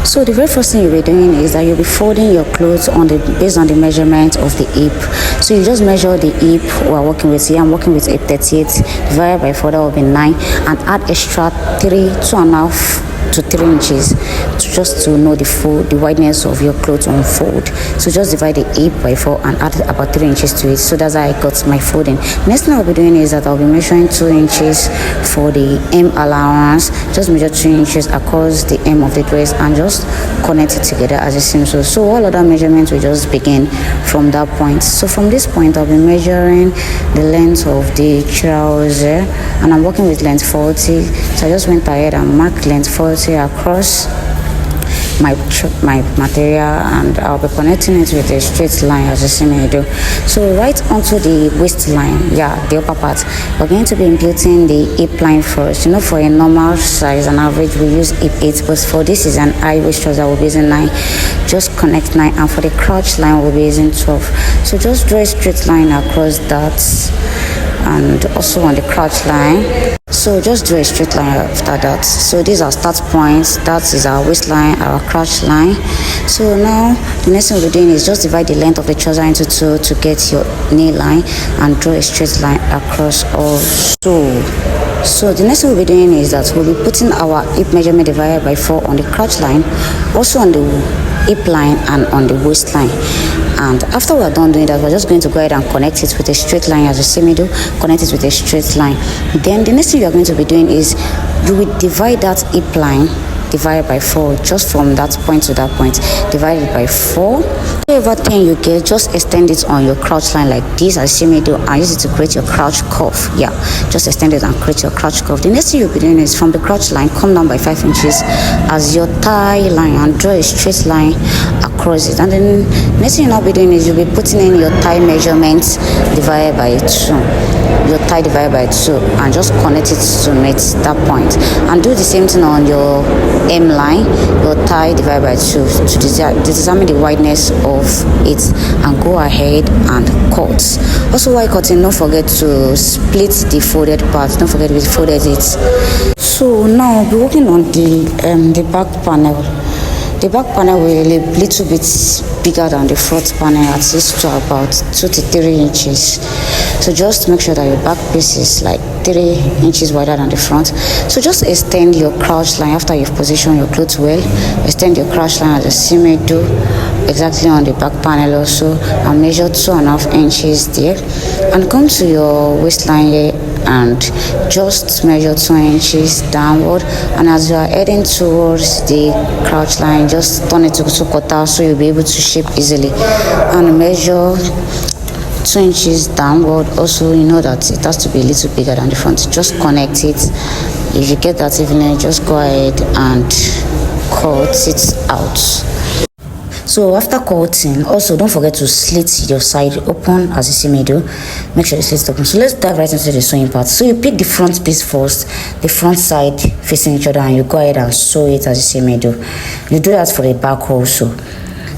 So the very first thing you'll be doing is that you'll be folding your clothes based on the measurement of the hip. So you just measure the hip we're working with. Here I'm working with hip 38 divided by 4, that will be 9, and add extra 2.5 to 3 inches just to know the wideness of your clothes on fold. So just divide the hip by 4 and add about 3 inches to it. So that's how I got my folding. Next thing I'll be doing is that I'll be measuring 2 inches for the hem allowance. Just measure 2 inches across the hem of the dress and just connect it together as it seems. So all other measurements will just begin from that point. So from this point I'll be measuring the length of the trouser, and I'm working with length 40. So I just went ahead and marked length 40 across my material, and I'll be connecting it with a straight line as you see me do. So right onto the waistline, the upper part, we're going to be imputing the hip line first. For a normal size and average we use hip 8, but for this is an high waist trouser we'll be using 9. Just connect 9, and for the crotch line we'll be using 12. So just draw a straight line across that and also on the crotch line. So just do a straight line after that. So these are start points. That is our waistline, our crotch line. So now the next thing we'll be doing is just divide the length of the trouser into 2 to get your knee line and draw a straight line across also. So the next thing we'll be doing is that we'll be putting our hip measurement divided by 4 on the crotch line, also on the hip line and on the waistline. And after we're done doing that, we're just going to go ahead and connect it with a straight line as you see me do. Connect it with a straight line. Then the next thing you're going to be doing is you will divide that hip line divided by 4, just from that point to that point, divided by 4. Whatever thing you get, just extend it on your crotch line like this as you see me do, and use it to create your crotch curve. Just extend it and create your crotch curve. The next thing you'll be doing is from the crotch line, come down by 5 inches as your thigh line and draw a straight line across it. And then next thing you'll be doing is you'll be putting in your thigh measurements divided by 2, your thigh divided by 2, and just connect it to meet that point. And do the same thing on your hem line, your thigh divided by 2 to determine the wideness of it, and go ahead and cut. Also while cutting, don't forget to split the folded part. Don't forget we folded it. So now we'll be working on the back panel. The back panel will be a little bit bigger than the front panel, at least to about 2 to 3 inches. So just make sure that your back piece is like 3 inches wider than the front. So just extend your crotch line after you've positioned your clothes well. Extend your crotch line as you see me do, exactly on the back panel also, and measure 2.5 inches there. And come to your waistline here and just measure 2 inches downward. And as you are heading towards the crotch line, just turn it to 2/4 so you'll be able to shape easily, and measure 2 inches downward. Also, you know that it has to be a little bigger than the front. Just connect it. If you get that evening, just go ahead and cut it out. So after cutting, also don't forget to slit your side open as you see me do. Make sure you slit it open. So let's dive right into the sewing part. So you pick the front piece first, the front side facing each other, and you go ahead and sew it as you see me do. You do that for the back also.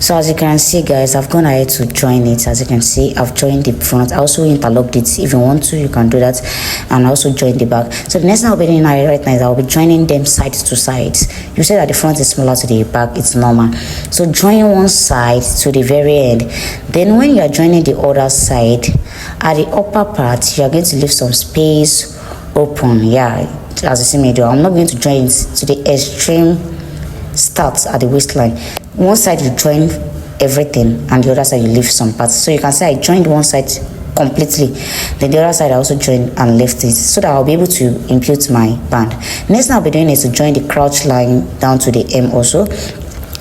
So as you can see guys, I've gone ahead to join it. As you can see, I've joined the front. I also interlocked it. If you want to, you can do that, and also join the back. So the next thing I'll be doing right now is I'll be joining them side to side. You say that the front is smaller to the back, it's normal. So join one side to the very end. Then when you are joining the other side, at the upper part, you are going to leave some space open. As you see me do, I'm not going to join it to the extreme start at the waistline. One side you join everything, and the other side you leave some parts. So you can say I joined one side completely, then the other side I also joined and left it, so that I'll be able to impute my band. Next thing I'll be doing is to join the crotch line down to the hem also.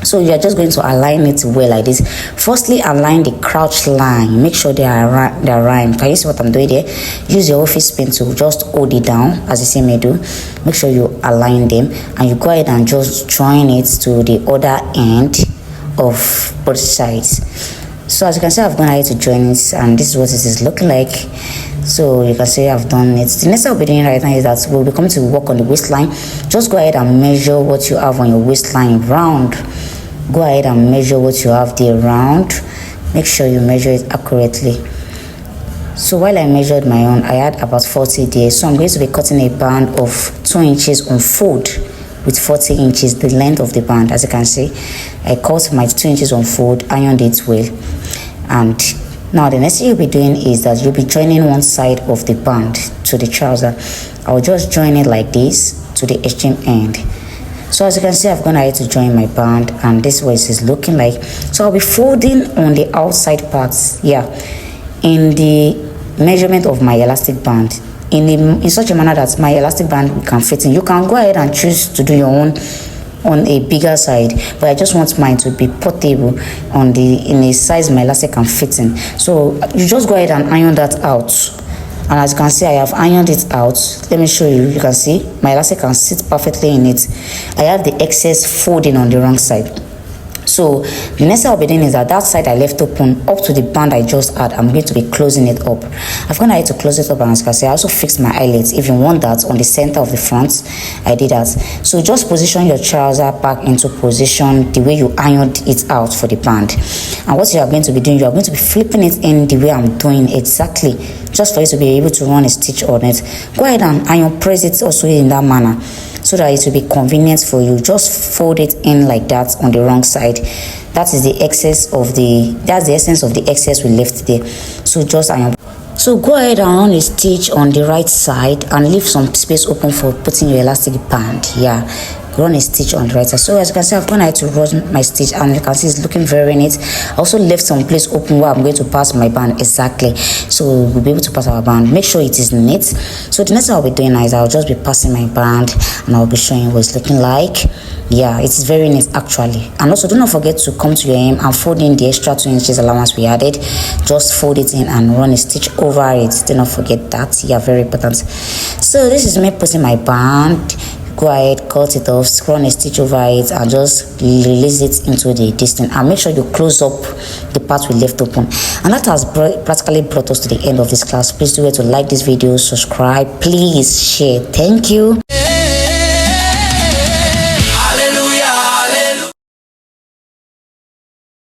So you are just going to align it well like this. Firstly, align the crotch line. Make sure they are rhymed. Can you see what I'm doing there? Use your office pen to just hold it down as you see me do. Make sure you align them, and you go ahead and just join it to the other end of both sides. So as you can see, I've gone ahead to join it, and this is what it is looking like. So you can see I've done it. The next thing I'll be doing right now is that we'll be coming to work on the waistline. Just go ahead and measure what you have on your waistline round. Go ahead and measure what you have there round. Make sure you measure it accurately. So while I measured my own, I had about 40 there. So I'm going to be cutting a band of 2 inches on fold with 40 inches, the length of the band. As you can see, I cut my 2 inches on fold, ironed it well. And now the next thing you'll be doing is that you'll be joining one side of the band to the trouser. I'll just join it like this to the extreme end. So as you can see, I've gone ahead to join my band, and this is what it is looking like. So I'll be folding on the outside parts, in the measurement of my elastic band, in such a manner that my elastic band can fit in. You can go ahead and choose to do your own on a bigger side, but I just want mine to be portable in a size my elastic can fit in. So you just go ahead and iron that out. And as you can see, I have ironed it out. Let me show you. You can see my elastic can sit perfectly in it. I have the excess folding on the wrong side. So the next thing I'll be doing is that side I left open up to the band I just had, I'm going to be closing it up. I've gone ahead to close it up, and as you can see, I also fixed my eyelets. If you want that on the center of the front, I did that. So just position your trouser back into position the way you ironed it out for the band. And what you are going to be doing, you are going to be flipping it in the way I'm doing exactly, just for you to be able to run a stitch on it. Go ahead and iron press it also in that manner, so that it will be convenient for you. Just fold it in like that on the wrong side. That is the excess of that's the essence of the excess we left there. So just iron. So go ahead and run a stitch on the right side and leave some space open for putting your elastic band. Run a stitch on the right side. So as you can see, I've gone ahead to run my stitch, and you can see it's looking very neat. I also left some place open where I'm going to pass my band exactly, so we'll be able to pass our band. Make sure it is neat. So the next thing I'll be doing is I'll just be passing my band, and I'll be showing you what it's looking like. It's very neat actually. And also, do not forget to come to your hem and fold in the extra 2 inches allowance we added. Just fold it in and run a stitch over it. Do not forget that. Very important. So this is me putting my band. Go ahead, cut it off, run a stitch over it, and just release it into the distance. And make sure you close up the part we left open. And that has practically brought us to the end of this class. Please do it to like this video, subscribe, please share. Thank you.